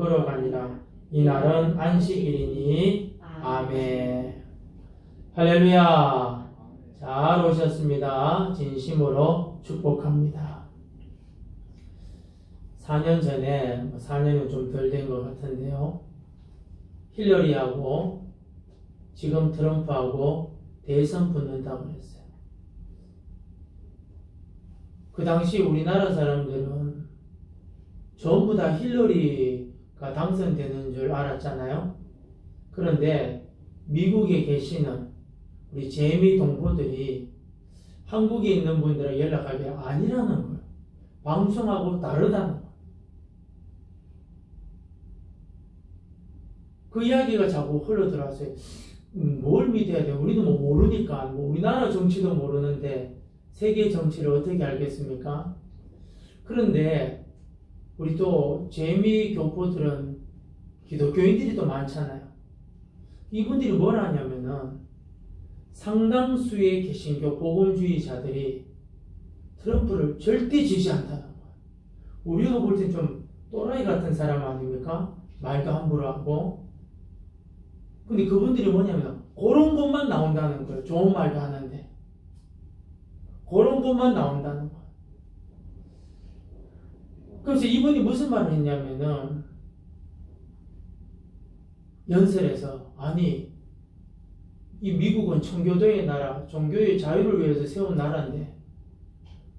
걸어가니라. 이날은 안식일이니. 아멘. 할렐루야. 잘 오셨습니다. 진심으로 축복합니다. 4년 전에, 4년은 좀 덜 된 것 같은데요, 힐러리하고 지금 트럼프하고 대선 붙는다고 했어요. 그 당시 우리나라 사람들은 전부 다 힐러리가 당선되는 줄 알았잖아요. 그런데 미국에 계시는 우리 재미 동포들이 한국에 있는 분들에게 연락하기에 아니라는 거예요. 방송하고 다르다는 거예요. 그 이야기가 자꾸 흘러들어왔어요. 뭘 믿어야 돼? 우리도 뭐 모르니까. 뭐 우리나라 정치도 모르는데 세계 정치를 어떻게 알겠습니까? 그런데 우리 또 재미 교포들은 기독교인들이 또 많잖아요. 이분들이 뭘 하냐면은 상당수의 개신교 복음주의자들이 트럼프를 절대 지지 않다는 거예요. 우리가 볼 땐 좀 또라이 같은 사람 아닙니까? 말도 함부로 하고. 근데 그분들이 뭐냐면 그런 것만 나온다는 거예요. 좋은 말도 하는데 그런 것만 나온다는 거예요. 그래서 이분이 무슨 말을 했냐면은 연설에서, 아니 이 미국은 청교도의 나라, 종교의 자유를 위해서 세운 나라인데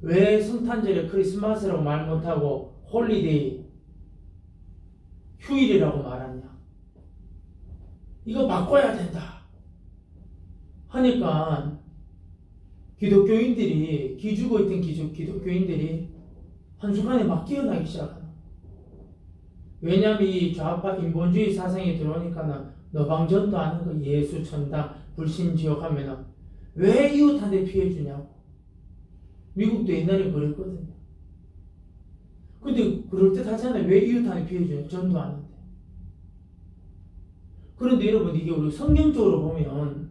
왜 성탄절에 크리스마스라고 말 못하고 홀리데이, 휴일이라고 말하냐. 이거 바꿔야 된다 하니까 기독교인들이, 기죽어 있던 기독교인들이 한순간에 막 깨어나기 시작하는. 왜냐하면 이 좌파 인본주의 사상이 들어오니까 너방전도 아는 거, 예수 천당, 불신지옥 하면은 왜 이웃한테 피해주냐고. 미국도 옛날에 그랬거든요. 근데 그럴듯하잖아요. 왜 이웃한테 피해주냐. 전도 아는데. 그런데 여러분, 이게 우리 성경적으로 보면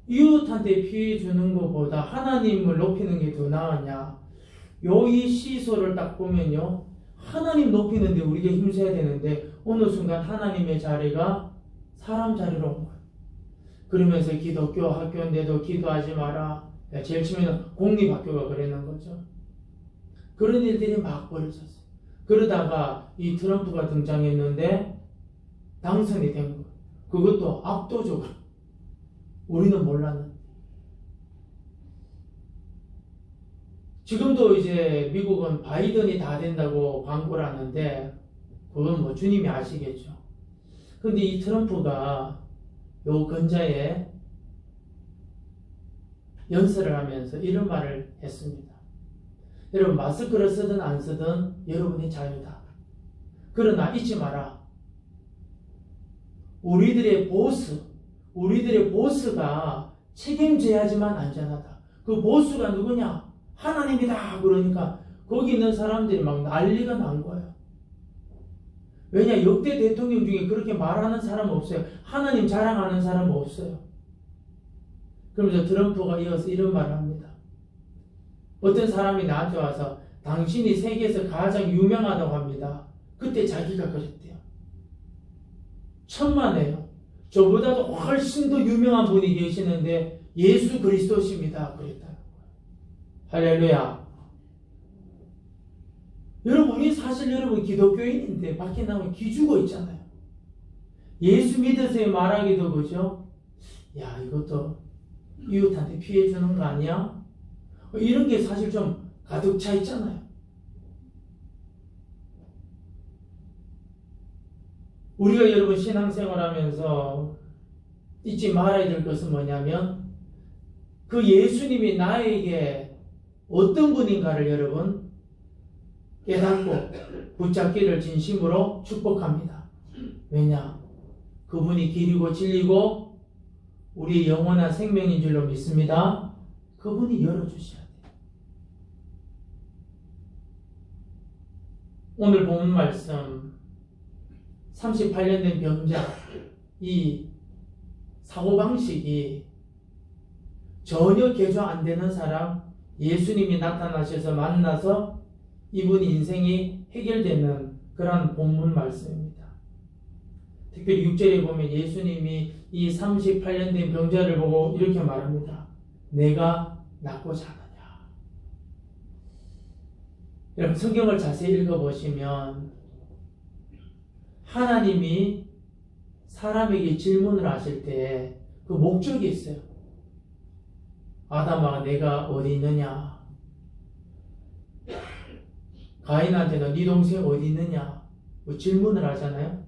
이웃한테 피해주는 것보다 하나님을 높이는 게 더 나으냐. 이 시소를 딱 보면요, 하나님 높이는데 우리가 힘써야 되는데 어느 순간 하나님의 자리가 사람 자리로 온 거예요. 그러면서 기독교 학교인데도 기도하지 마라. 제일 처음에는 공립학교가 그러는 거죠. 그런 일들이 막 벌어졌어요. 그러다가 이 트럼프가 등장했는데 당선이 된 거예요. 그것도 압도적으로. 우리는 몰랐는데. 지금도 이제 미국은 바이든이 다 된다고 광고를 하는데 그건 뭐 주님이 아시겠죠. 근데 이 트럼프가 요 근자에 연설을 하면서 이런 말을 했습니다. 여러분, 마스크를 쓰든 안 쓰든 여러분의 자유다. 그러나 잊지 마라. 우리들의 보스가 책임져야지만 안전하다. 그 보스가 누구냐? 하나님이다. 그러니까 거기 있는 사람들이 막 난리가 난 거예요. 왜냐? 역대 대통령 중에 그렇게 말하는 사람은 없어요. 하나님 자랑하는 사람은 없어요. 그러면서 트럼프가 이어서 이런 말을 합니다. 어떤 사람이 나한테 와서 당신이 세계에서 가장 유명하다고 합니다. 그때 자기가 그랬대요. 천만에요. 저보다도 훨씬 더 유명한 분이 계시는데 예수 그리스도십니다. 그랬다는 거예요. 할렐루야. 여러분이 사실 여러분 기독교인인데 밖에 나오면 기죽어 있잖아요. 예수 믿으세요 말하기도 그죠? 야, 이것도 이웃한테 피해 주는 거 아니야? 이런 게 사실 좀 가득 차 있잖아요. 우리가 여러분 신앙생활 하면서 잊지 말아야 될 것은 뭐냐면 그 예수님이 나에게 어떤 분인가를 여러분 깨닫고 붙잡기를 진심으로 축복합니다. 왜냐? 그분이 길이고 진리고 우리의 영원한 생명인 줄로 믿습니다. 그분이 열어주셔야 돼요. 오늘 본 말씀 38년 된 병자, 이 사고방식이 전혀 개조 안 되는 사람, 예수님이 나타나셔서 만나서 이분 인생이 해결되는 그런 본문 말씀입니다. 특별히 6절에 보면 예수님이 이 38년 된 병자를 보고 이렇게 말합니다. 내가 낫고자 하느냐. 여러분 성경을 자세히 읽어보시면 하나님이 사람에게 질문을 하실 때 그 목적이 있어요. 아담아 내가 어디 있느냐. 가인한테는 네 동생 어디 있느냐. 뭐 질문을 하잖아요.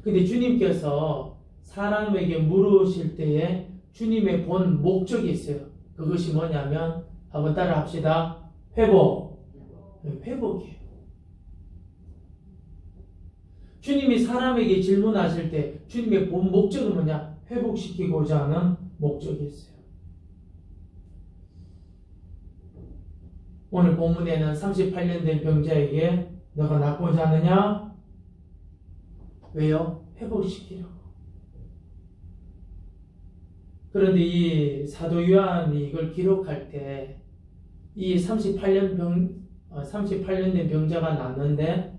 근데 주님께서 사람에게 물으실 때에 주님의 본 목적이 있어요. 그것이 뭐냐면 한번 따라 합시다. 회복이에요. 주님이 사람에게 질문하실 때 주님의 본 목적은 뭐냐? 회복시키고자 하는 목적이 있어요. 오늘 본문에는 38년 된 병자에게 너가 낫고자 하느냐? 왜요? 회복시키려고. 그런데 이 사도 요한이 이걸 기록할 때 이 38년 된 병자가 낫는데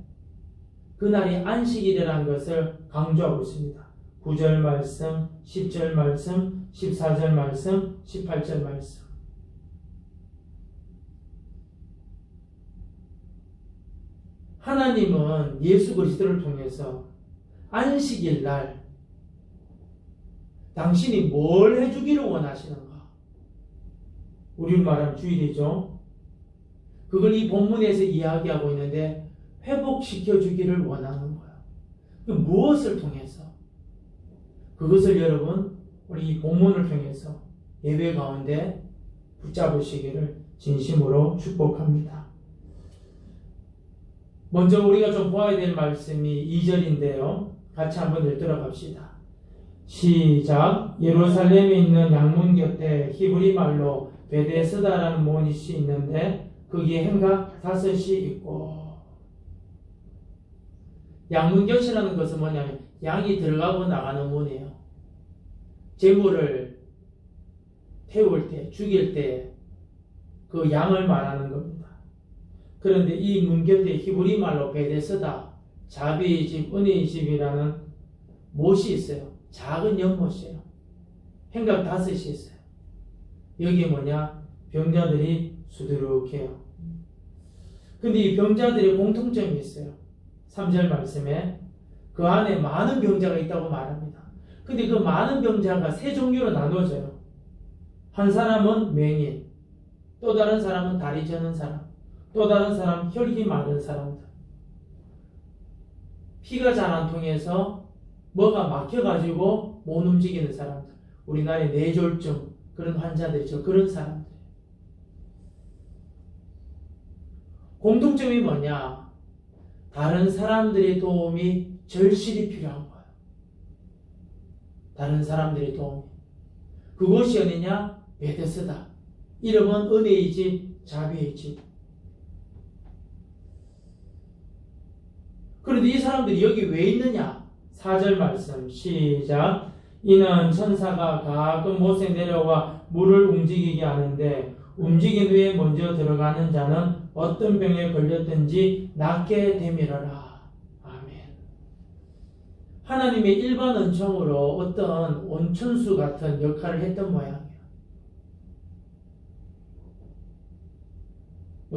그날이 안식일이라는 것을 강조하고 있습니다. 9절 말씀, 10절 말씀, 14절 말씀, 18절 말씀. 하나님은 예수 그리스도를 통해서 안식일 날 당신이 뭘 해주기를 원하시는가? 우리로 말하면 주일이죠. 그걸 이 본문에서 이야기하고 있는데 회복시켜 주기를 원하는 거예요. 무엇을 통해서? 그것을 여러분 우리 이 본문을 통해서 예배 가운데 붙잡으시기를 진심으로 축복합니다. 먼저 우리가 좀 보아야 될 말씀이 2절인데요. 같이 한번 읽도록 합시다. 시작. 예루살렘에 있는 양문 곁에 히브리 말로 베데스다라는 문이 있는데 거기에 행각 5이 있고. 양문 곁이라는 것은 뭐냐면 양이 들어가고 나가는 문이에요. 제물을 태울 때, 죽일 때 그 양을 말하는 겁니다. 그런데 이 문 곁에 히브리 말로 베데스다, 자비의 집, 은혜의 집이라는 못이 있어요. 작은 연못이에요. 행각 5이 있어요. 여기 뭐냐? 병자들이 수두룩해요. 근데 이 병자들의 공통점이 있어요. 3절 말씀에 그 안에 많은 병자가 있다고 말합니다. 근데 그 많은 병자가 3종류로 나눠져요. 한 사람은 맹인, 또 다른 사람은 다리 저는 사람, 또 다른 사람은 혈기 마른 사람들. 피가 잘 안 통해서 뭐가 막혀가지고 못 움직이는 사람들. 우리나라에 뇌졸중 그런 환자들이죠. 그런 사람들. 공통점이 뭐냐? 다른 사람들의 도움이 절실히 필요한 거예요. 다른 사람들의 도움. 그곳이 어디냐? 베데스다. 이름은 은혜의 집, 자비의 집. 그런데 이 사람들이 여기 왜 있느냐? 4절 말씀 시작. 이는 천사가 가끔 못에 내려와 물을 움직이게 하는데 움직인 후에 먼저 들어가는 자는 어떤 병에 걸렸든지 낫게 되밀어라. 아멘. 하나님의 일반 은총으로 어떤 온천수 같은 역할을 했던 모양이에요.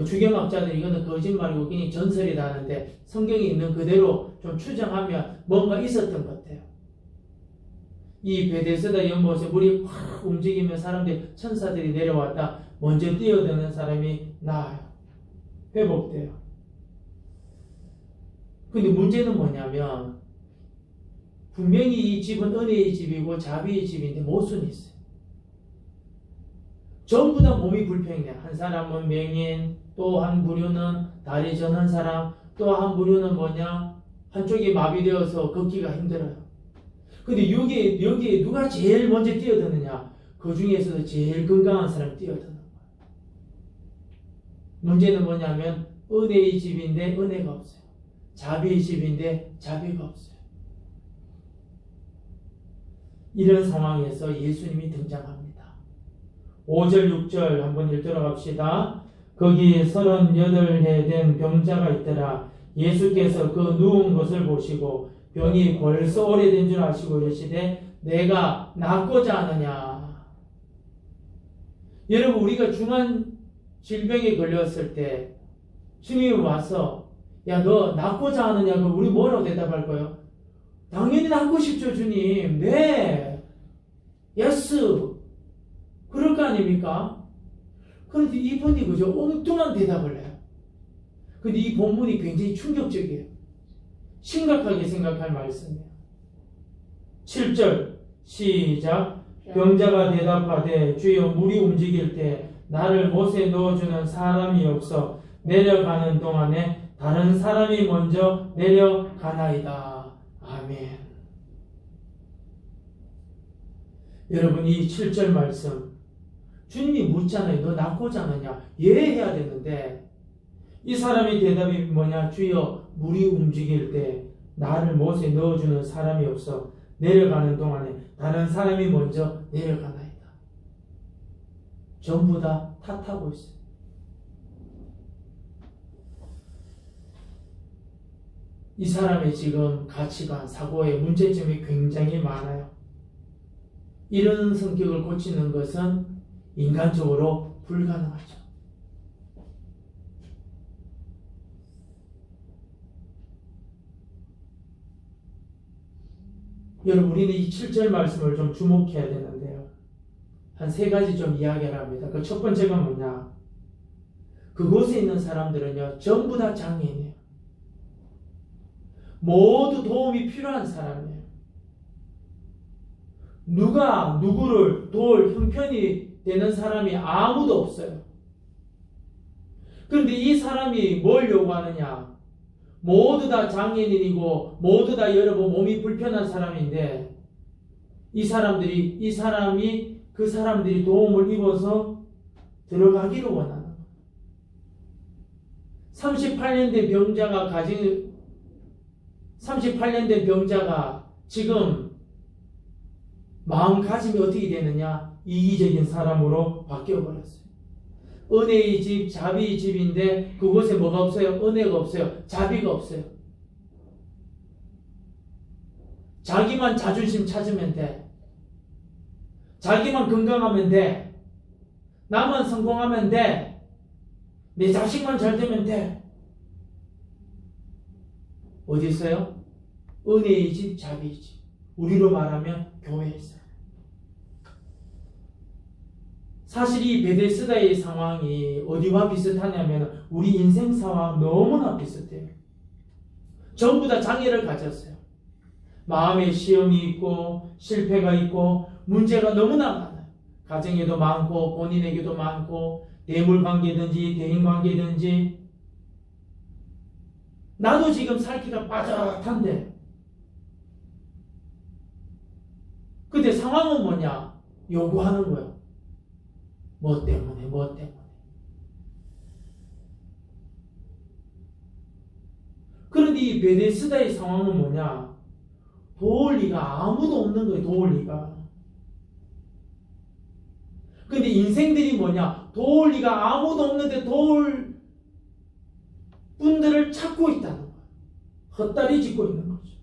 주경학자들이 이거는 거짓말이고 그냥 전설이다 하는데 성경에 있는 그대로 좀 추정하면 뭔가 있었던 것 같아요. 이 베데스다 연못에 물이 확 움직이면 사람들이, 천사들이 내려왔다 먼저 뛰어드는 사람이 나아요. 회복돼요. 근데 문제는 뭐냐면 분명히 이 집은 은혜의 집이고 자비의 집인데 모순이 있어요. 전부 다 몸이 불평이네. 한 사람은 맹인, 또 한 부류는 다리 저는 사람, 또 한 부류는 뭐냐? 한쪽이 마비되어서 걷기가 힘들어요. 근데 여기에 누가 제일 먼저 뛰어드느냐? 그 중에서도 제일 건강한 사람이 뛰어드는 거예요. 문제는 뭐냐면 은혜의 집인데 은혜가 없어요. 자비의 집인데 자비가 없어요. 이런 상황에서 예수님이 등장합니다. 5절 6절 한번 읽도록 합시다. 거기 38해 된 병자가 있더라. 예수께서 그 누운 것을 보시고 병이 벌써 오래된 줄 아시고 이르시되 내가 낫고자 하느냐. 여러분, 우리가 중한 질병에 걸렸을 때 주님이 와서 야, 너 낫고자 하느냐? 그럼 우리 뭐라고 대답할 거예요? 당연히 낫고 싶죠, 주님. 네. 예스. 그럴 거 아닙니까? 그런데 이분이 그저 엉뚱한 대답을 해요. 근데 이 본문이 굉장히 충격적이에요. 심각하게 생각할 말씀이에요. 7절 시작. 병자가 대답하되 주여 물이 움직일 때 나를 못에 넣어주는 사람이 없어 내려가는 동안에 다른 사람이 먼저 내려가나이다. 아멘. 여러분, 이 7절 말씀 주님이 묻잖아요. 너 낫고자 하느냐? 예 해야 되는데 이 사람의 대답이 뭐냐? 주여 물이 움직일 때 나를 못에 넣어주는 사람이 없어 내려가는 동안에 다른 사람이 먼저 내려가나이다. 전부 다 탓하고 있어요. 이 사람의 지금 가치관, 사고의 문제점이 굉장히 많아요. 이런 성격을 고치는 것은 인간적으로 불가능하죠. 여러분, 우리는 이 7절 말씀을 좀 주목해야 되는데요. 한 세 가지 좀 이야기를 합니다. 그 첫 번째가 뭐냐? 그곳에 있는 사람들은요, 전부 다 장애인이에요. 모두 도움이 필요한 사람이에요. 누가 누구를 도울 형편이 되는 사람이 아무도 없어요. 그런데 이 사람이 뭘 요구하느냐? 모두 다 장애인이고 모두 다 여러분 몸이 불편한 사람인데 이 사람이 그 사람들이 도움을 입어서 들어가기를 원하는 거예요. 38년 된 병자가 지금 마음가짐이 어떻게 되느냐? 이기적인 사람으로 바뀌어버렸어요. 은혜의 집, 자비의 집인데 그곳에 뭐가 없어요? 은혜가 없어요. 자비가 없어요. 자기만 자존심 찾으면 돼. 자기만 건강하면 돼. 나만 성공하면 돼. 내 자식만 잘 되면 돼. 어디 있어요? 은혜의 집, 자비의 집. 우리로 말하면 교회에 있어요. 사실 이 베데스다의 상황이 어디와 비슷하냐면 우리 인생사와 너무나 비슷해요. 전부 다 장애를 가졌어요. 마음에 시험이 있고 실패가 있고 문제가 너무나 많아요. 가정에도 많고 본인에게도 많고 대물관계든지 대인관계든지 나도 지금 살기가 빠듯한데 근데 상황은 뭐냐? 요구하는 거예요. 뭐 때문에. 그런데 이 베데스다의 상황은 뭐냐? 도울 리가 아무도 없는 거예요. 도울 리가. 근데 인생들이 뭐냐? 도울 리가 아무도 없는데 도울 분들을 찾고 있다는 거예요. 헛다리 짚고 있는 거죠.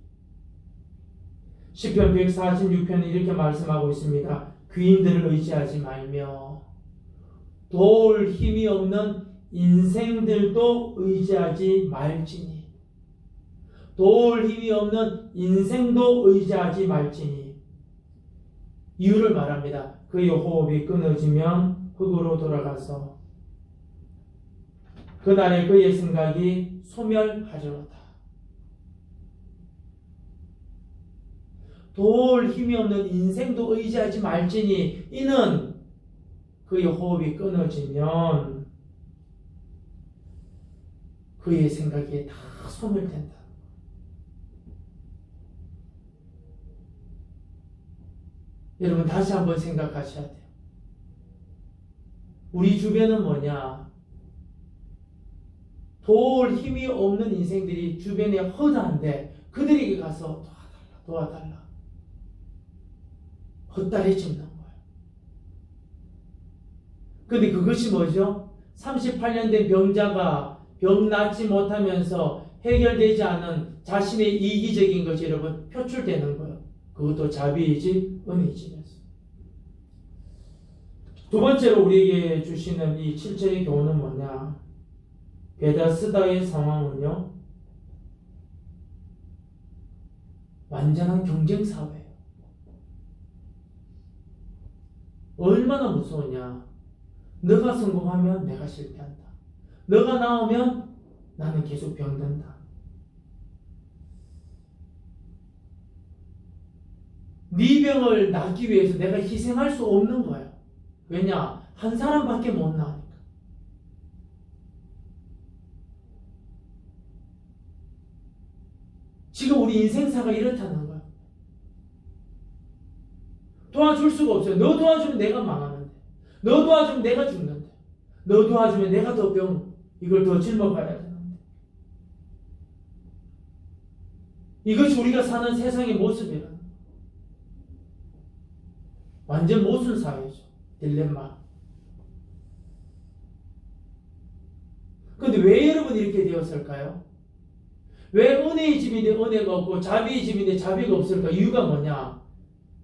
시편 146편은 이렇게 말씀하고 있습니다. 귀인들을 의지하지 말며 도울 힘이 없는 인생들도 의지하지 말지니. 도울 힘이 없는 인생도 의지하지 말지니. 이유를 말합니다. 그의 호흡이 끊어지면 흙으로 돌아가서 그날에 그의 생각이 소멸하리로다. 도울 힘이 없는 인생도 의지하지 말지니 이는 그의 호흡이 끊어지면 그의 생각이 다 소멸된다. 여러분 다시 한번 생각하셔야 돼요. 우리 주변은 뭐냐? 도울 힘이 없는 인생들이 주변에 허다한데 그들에게 가서 도와달라. 헛다리 짚는 거예요. 근데 그것이 뭐죠? 38년 된 병자가 병 낫지 못하면서 해결되지 않은 자신의 이기적인 것이 여러분 표출되는 거예요. 그것도 자비이지 은혜이지면서. 두 번째로 우리에게 주시는 이 7절의 교훈은 뭐냐? 베다스다의 상황은요, 완전한 경쟁 사회예요. 얼마나 무서우냐? 너가 성공하면 내가 실패한다. 너가 나오면 나는 계속 병든다. 네 병을 낫기 위해서 내가 희생할 수 없는 거야. 왜냐? 한 사람밖에 못 나으니까. 지금 우리 인생사가 이렇다는 거야. 도와줄 수가 없어요. 너 도와주면 내가 망하는데, 너 도와주면 내가 죽는데, 너 도와주면 내가 더 이걸 더 짊어가야 되는데. 이것이 우리가 사는 세상의 모습이라. 완전 모순 사회죠. 딜레마. 그런데 왜 여러분 이렇게 되었을까요? 왜 은혜의 집인데 은혜가 없고 자비의 집인데 자비가 없을까? 이유가 뭐냐?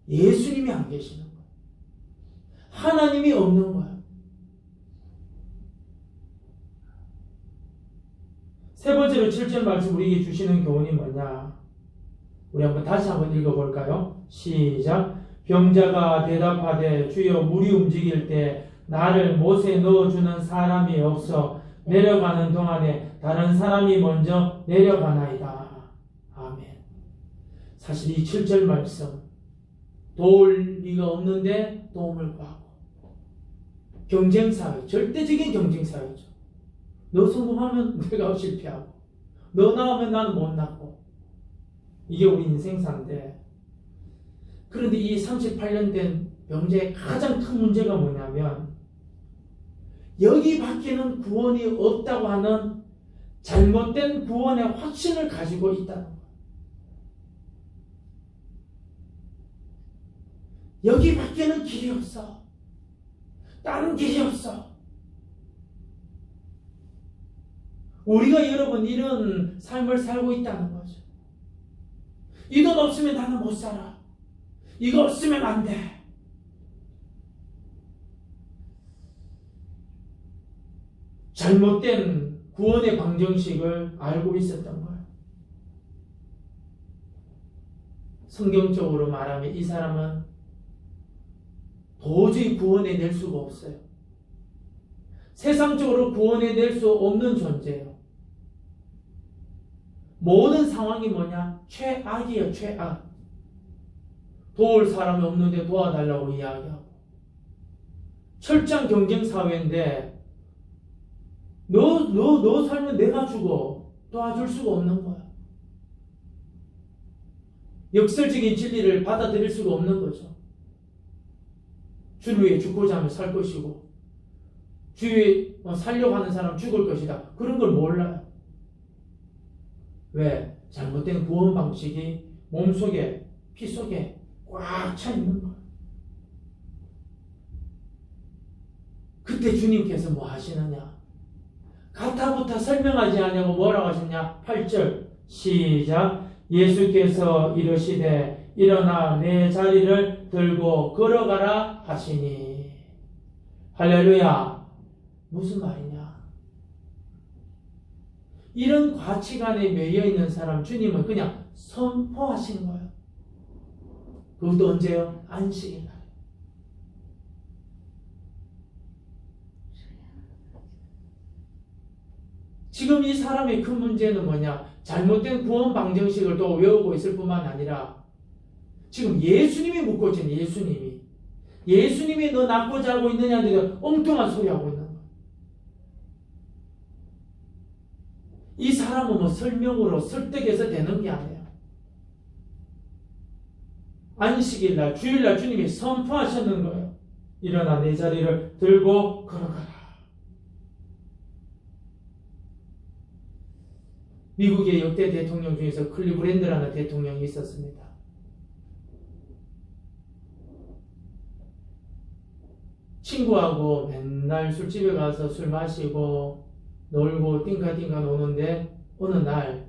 예수님이 안 계시는 거예요. 하나님이 없는 거예요. 세 번째로 7절 말씀 우리에게 주시는 교훈이 뭐냐? 우리 다시 한번 읽어볼까요? 시작. 병자가 대답하되 주여 물이 움직일 때 나를 못에 넣어주는 사람이 없어 내려가는 동안에 다른 사람이 먼저 내려가나이다. 아멘. 사실 이 7절 말씀 도울 리가 없는데 도움을 구하고 경쟁사회, 절대적인 경쟁사회죠. 너 성공하면 내가 실패하고 너 나오면 나는 못 낳고 이게 우리 인생사인데, 그런데 이 38년 된 병제의 가장 큰 문제가 뭐냐면 여기 밖에는 구원이 없다고 하는 잘못된 구원의 확신을 가지고 있다는 거예요. 여기 밖에는 길이 없어. 다른 길이 없어. 우리가 여러분 이런 삶을 살고 있다는 거죠. 이 돈 없으면 나는 못 살아. 이거 없으면 안 돼. 잘못된 구원의 방정식을 알고 있었던 거예요. 성경적으로 말하면 이 사람은 도저히 구원해낼 수가 없어요. 세상적으로 구원해낼 수 없는 존재예요. 모든 상황이 뭐냐? 최악이에요. 최악. 도울 사람이 없는데 도와달라고 이야기하고, 철저한 경쟁사회인데 너 살면 내가 죽어. 도와줄 수가 없는 거야. 역설적인 진리를 받아들일 수가 없는 거죠. 주를 위해 죽고자 하면 살 것이고, 주위에 살려고 하는 사람 죽을 것이다. 그런 걸 몰라요. 왜? 잘못된 구원 방식이 몸속에, 피 속에 꽉 차 있는 거예요. 그때 주님께서 뭐 하시느냐? 가타부타 설명하지 않냐고 뭐라고 하셨냐? 8절 시작. 예수께서 이르시되 일어나 내 자리를 들고 걸어가라 하시니. 할렐루야. 무슨 말이냐? 이런 가치관에 매여 있는 사람 주님은 그냥 선포하신 거예요. 그것도 언제요? 안식일 날. 지금 이 사람의 큰 문제는 뭐냐? 잘못된 구원 방정식을 또 외우고 있을 뿐만 아니라 지금 예수님이 묻고 있잖아요. 예수님이 너 낳고자 하고 있느냐는데 엉뚱한 소리 하고 있는 거예요. 이 사람은 뭐 설명으로 설득해서 되는 게 아니에요. 안식일 날, 주일 날 주님이 선포하셨는 거예요. 일어나 내 자리를 들고 걸어가라. 미국의 역대 대통령 중에서 클리브랜드라는 대통령이 있었습니다. 친구하고 맨날 술집에 가서 술 마시고 놀고 띵가띵가 노는데 어느 날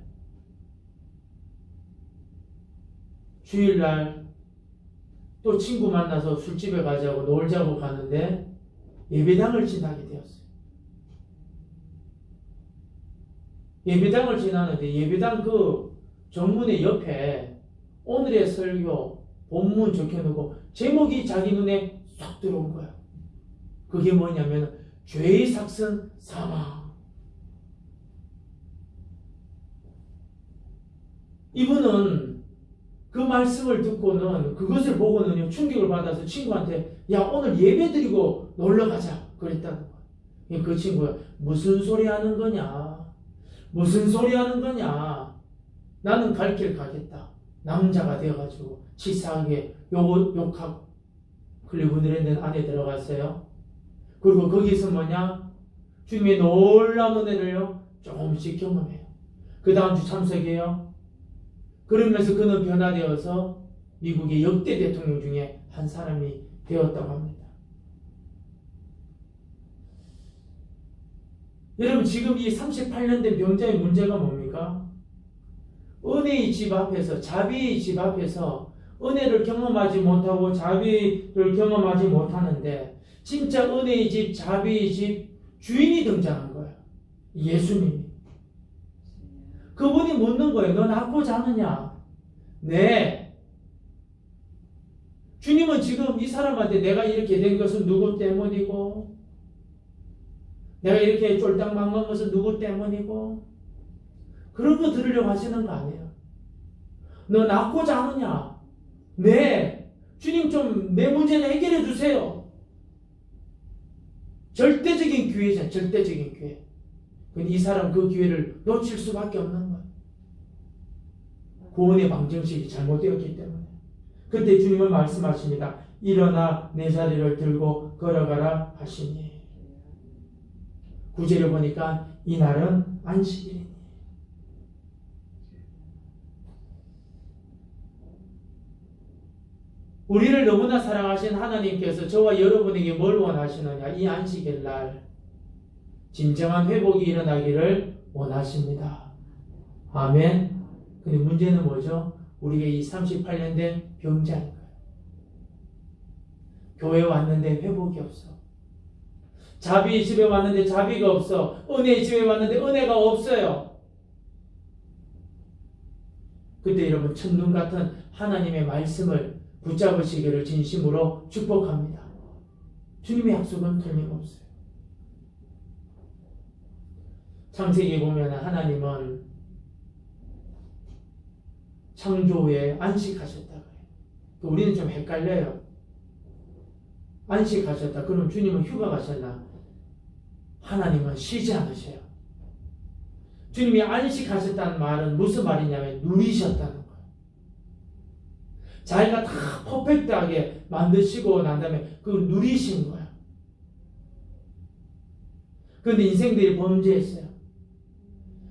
주일날 또 친구 만나서 술집에 가자고 놀자고 가는데 예배당을 지나게 되었어요. 예배당을 지나는데 예배당 그 정문의 옆에 오늘의 설교 본문 적혀놓고 제목이 자기 눈에 쏙 들어온 거야. 그게 뭐냐면 죄의 삭슨 사망. 이분은 그 말씀을 듣고는 그것을 보고는 충격을 받아서 친구한테 야 오늘 예배 드리고 놀러 가자 그랬다는 거야. 그 친구가 무슨 소리 하는 거냐? 무슨 소리 하는 거냐? 나는 갈 길 가겠다. 남자가 되어가지고 치사하게 욕하고 클리브랜드 안에 들어갔어요. 그리고 거기서 뭐냐? 주님의 놀라운 은혜를요 조금씩 경험해요. 그 다음 주 참석해요. 그러면서 그는 변화되어서 미국의 역대 대통령 중에 한 사람이 되었다고 합니다. 여러분 지금 이 38년 된 병자의 문제가 뭡니까? 은혜의 집 앞에서 자비의 집 앞에서 은혜를 경험하지 못하고 자비를 경험하지 못하는데 진짜 은혜의 집 자비의 집 주인이 등장한 거예요. 예수님이. 그분이 묻는 거예요. 너 낳고자 하느냐? 네. 주님은 지금 이 사람한테 내가 이렇게 된 것은 누구 때문이고 내가 이렇게 쫄딱 망한 것은 누구 때문이고 그런 거 들으려고 하시는 거 아니에요. 너 낳고자 하느냐? 네. 주님 좀 내 문제는 해결해 주세요. 절대적인 기회잖아요. 절대적인 기회. 이 사람 그 기회를 놓칠 수밖에 없는 거예요. 구원의 방정식이 잘못되었기 때문에. 그때 주님은 말씀하십니다. 일어나 내 자리를 들고 걸어가라 하시니. 9절에 보니까 이날은 안식일이니. 우리를 너무나 사랑하신 하나님께서 저와 여러분에게 뭘 원하시느냐? 이 안식일 날 진정한 회복이 일어나기를 원하십니다. 아멘. 근데 문제는 뭐죠? 우리가 이 38년 된 병자인 거예요. 교회 왔는데 회복이 없어. 자비 집에 왔는데 자비가 없어. 은혜 집에 왔는데 은혜가 없어요. 그때 여러분 첫눈 같은 하나님의 말씀을 붙잡으시기를 진심으로 축복합니다. 주님의 약속은 틀림없어요. 창세기 보면 하나님은 창조 후에 안식하셨다 그래요. 우리는 좀 헷갈려요. 안식하셨다. 그럼 주님은 휴가 가셨나? 하나님은 쉬지 않으셔요. 주님이 안식하셨다는 말은 무슨 말이냐면 누리셨다는 거예요. 자기가 다 퍼펙트하게 만드시고 난 다음에 그걸 누리신 거예요. 그런데 인생들이 범죄했어요.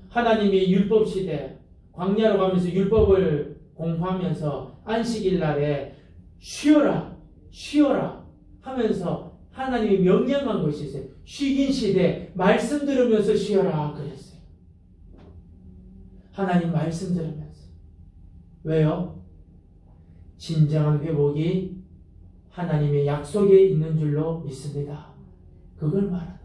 하나님이 율법 시대 광야로 가면서 율법을 공부하면서 안식일 날에 쉬어라 쉬어라 하면서 하나님이 명령한 것이 있어요. 쉬긴 시대 말씀 들으면서 쉬어라 그랬어요. 하나님 말씀 들으면서. 왜요? 진정한 회복이 하나님의 약속에 있는 줄로 믿습니다. 그걸 말하는 거예요.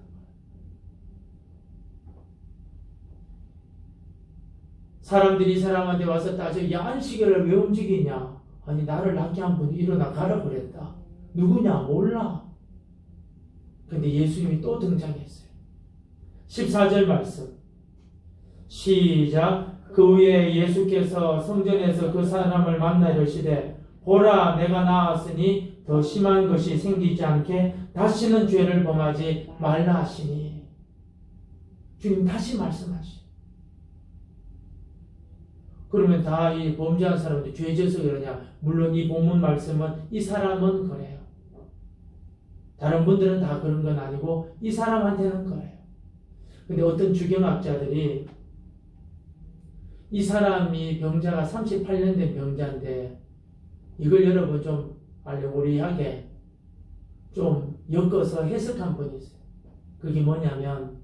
사람들이 이 사람한테 와서 따져, 야, 안식일을 왜 움직이냐? 아니, 나를 낳게 한 분이 일어나 가라 그랬다. 누구냐? 몰라. 근데 예수님이 또 등장했어요. 14절 말씀. 시작. 그 후에 예수께서 성전에서 그 사람을 만나 이르시되 보라 내가 나았으니 더 심한 것이 생기지 않게 다시는 죄를 범하지 말라 하시니. 주님 다시 말씀하시죠. 그러면 다 이 범죄한 사람들 죄져서 그러냐? 물론 이 본문 말씀은 이 사람은 그래요. 다른 분들은 다 그런 건 아니고 이 사람한테는 그래요. 근데 어떤 주경학자들이 이 사람이 병자가 38년 된 병자인데 이걸 여러분 좀 알레고리하게 좀 엮어서 해석한 분이 있어요. 그게 뭐냐면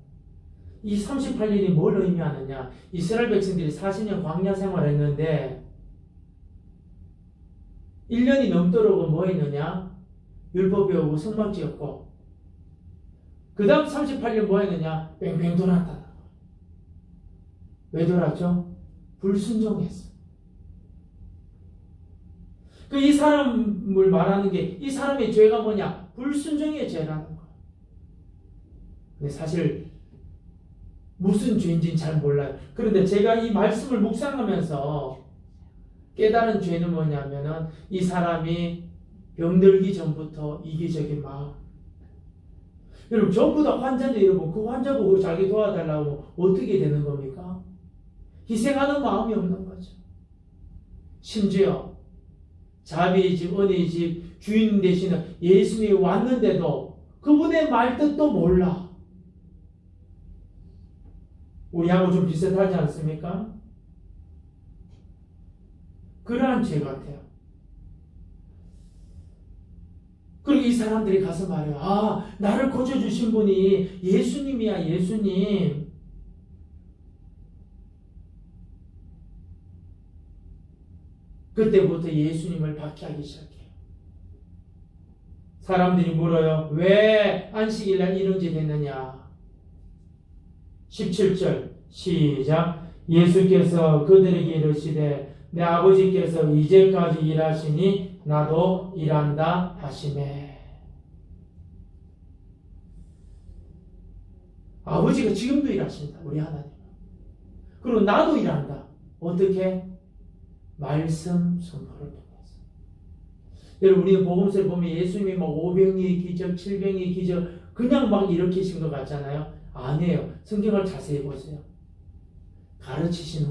이 38년이 뭘 의미하느냐? 이스라엘 백성들이 40년 광야 생활을 했는데 1년이 넘도록 뭐 했느냐? 율법 배우고 성막 지었고, 그 다음 38년 뭐 했느냐? 뺑뺑 돌았다. 왜 돌았죠? 불순종했어. 이 사람을 말하는 게, 이 사람의 죄가 뭐냐? 불순종의 죄라는 거야. 근데 사실 무슨 죄인지는 잘 몰라요. 그런데 제가 이 말씀을 묵상하면서 깨달은 죄는 뭐냐면은 이 사람이 병들기 전부터 이기적인 마음. 여러분 전부 다 환자인데 여러분 그 환자 보고 자기 도와달라고 어떻게 되는 겁니까? 희생하는 마음이 없는 거죠. 심지어 자비의 집, 은혜의 집 주인 되시는 예수님이 왔는데도 그분의 말뜻도 몰라. 우리하고 좀 비슷하지 않습니까? 그러한 죄 같아요. 그리고 이 사람들이 가서 말해요. 아, 나를 고쳐주신 분이 예수님이야, 예수님. 그때부터 예수님을 박해하기 시작해요. 사람들이 물어요. 왜 안식일날 이런 짓 했느냐? 17절 시작. 예수께서 그들에게 이르시되 내 아버지께서 이제까지 일하시니 나도 일한다 하시매. 아버지가 지금도 일하신다. 우리 하나님. 그리고 나도 일한다. 어떻게? 말씀 선포를 통해서. 여러분 우리 복음서를 보면 예수님이 막 5병의 기적, 7병의 기적 그냥 막 일으키신 것 같잖아요. 아니에요. 성경을 자세히 보세요. 가르치신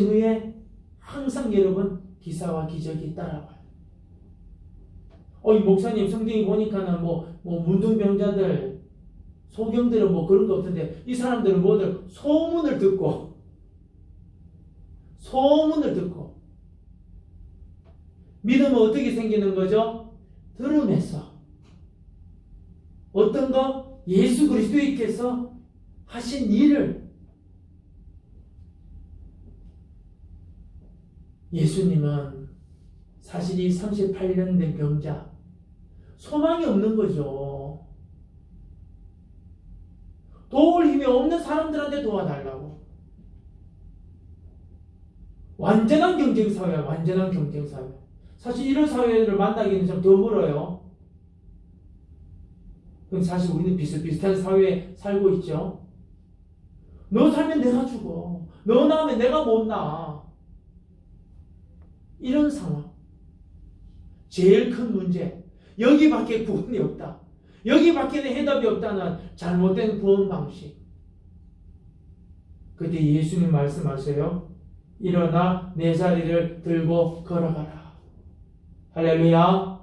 후에 항상 여러분 기사와 기적이 따라와요. 이 목사님 성경에 보니까는 뭐 문둥병자들, 소경들은 뭐 그런 거 없던데 이 사람들은 뭐들 소문을 듣고 믿음은 어떻게 생기는 거죠? 들음에서. 어떤 거? 예수 그리스도께서 하신 일을. 예수님은 사실 이 38년 된 병자 소망이 없는 거죠. 도울 힘이 없는 사람들한테 도와달라고. 완전한 경쟁사회야. 완전한 경쟁사회. 사실 이런 사회를 만나기는 좀 더 멀어요. 그럼 사실 우리는 비슷비슷한 사회에 살고 있죠. 너 살면 내가 죽어. 너 나오면 내가 못 나. 이런 상황. 제일 큰 문제. 여기밖에 구원이 없다. 여기밖에는 해답이 없다는 잘못된 구원 방식. 그때 예수님 말씀하세요. 일어나 내 자리를 들고 걸어가라. 할렐루야.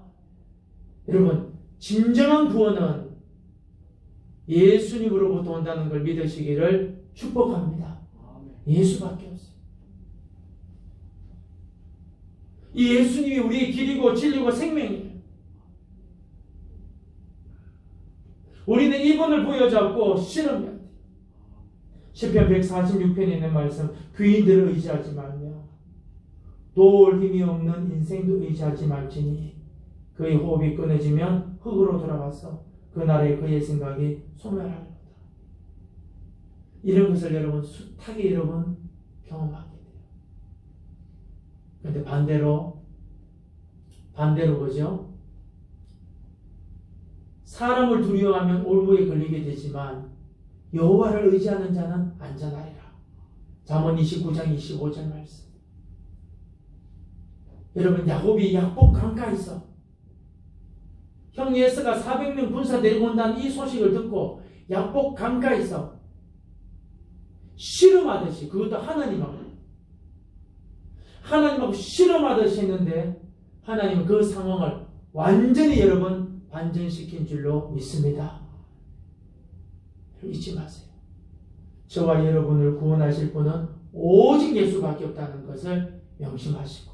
여러분 진정한 구원은 예수님으로부터 온다는 걸 믿으시기를 축복합니다. 예수밖에 없어요. 이 예수님이 우리의 길이고 진리고 생명이에요. 우리는 이분을 부여잡고 실험해야 돼요. 시편 146편에 있는 말씀, 귀인들을 의지하지 말며 도울 힘이 없는 인생도 의지하지 말지니 그의 호흡이 끊어지면 흙으로 돌아가서 그날에 그의 생각이 소멸하리로다. 이런 것을 여러분 숱하게 여러분 경험하게 돼요. 그런데 반대로 뭐죠? 사람을 두려워하면 올무에 걸리게 되지만 여호와를 의지하는 자는 안전하리라. 잠언 29장 25절 말씀. 여러분 야곱이 약복 강가에서 형 예스가 400명 군사 데리고 온다는 이 소식을 듣고 약복 강가에서 씨름하듯이, 그것도 하나님하고 씨름하듯이 했는데 하나님은 그 상황을 완전히 여러분 반전시킨 줄로 믿습니다. 잊지 마세요. 저와 여러분을 구원하실 분은 오직 예수밖에 없다는 것을 명심하시고,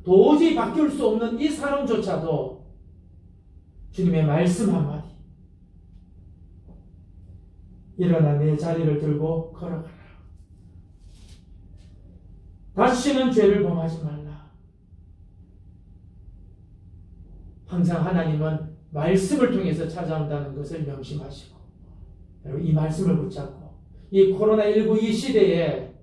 도저히 바뀔 수 없는 이 사람조차도 주님의 말씀 한마디, 일어나 내 자리를 들고 걸어가라. 다시는 죄를 범하지 말라. 항상 하나님은 말씀을 통해서 찾아온다는 것을 명심하시고, 여러분 이 말씀을 붙잡고 이 코로나19 이 시대에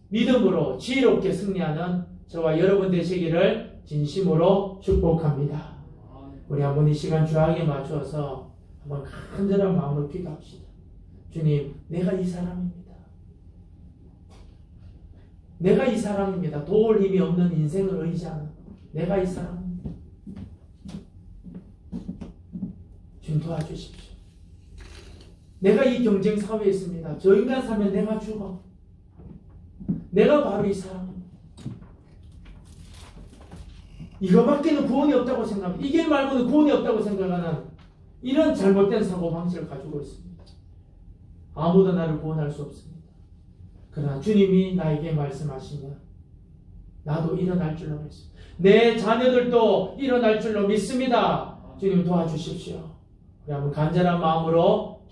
믿음으로 지혜롭게 승리하는 저와 여러분 되시기를 진심으로 축복합니다. 우리 한번 이 시간 주하게 맞춰서 한번 간절한 마음으로 기도합시다. 주님, 내가 이 사람입니다. 내가 이 사람입니다. 도울 힘이 없는 인생을 의지하는 내가 이 사람입니다. 주님 도와주십시오. 내가 이 경쟁 사회에 있습니다. 저 인간 사면 내가 죽어. 내가 바로 이 사람입니다. 이거밖에는 구원이 없다고 생각합니다. 이 길 말고는 구원이 없다고 생각하는 이런 잘못된 사고방식을 가지고 있습니다. 아무도 나를 구원할 수 없습니다. 그러나 주님이 나에게 말씀하시면 나도 일어날 줄로 믿습니다. 내 자녀들도 일어날 줄로 믿습니다. 주님 도와주십시오. 우리 한번 간절한 마음으로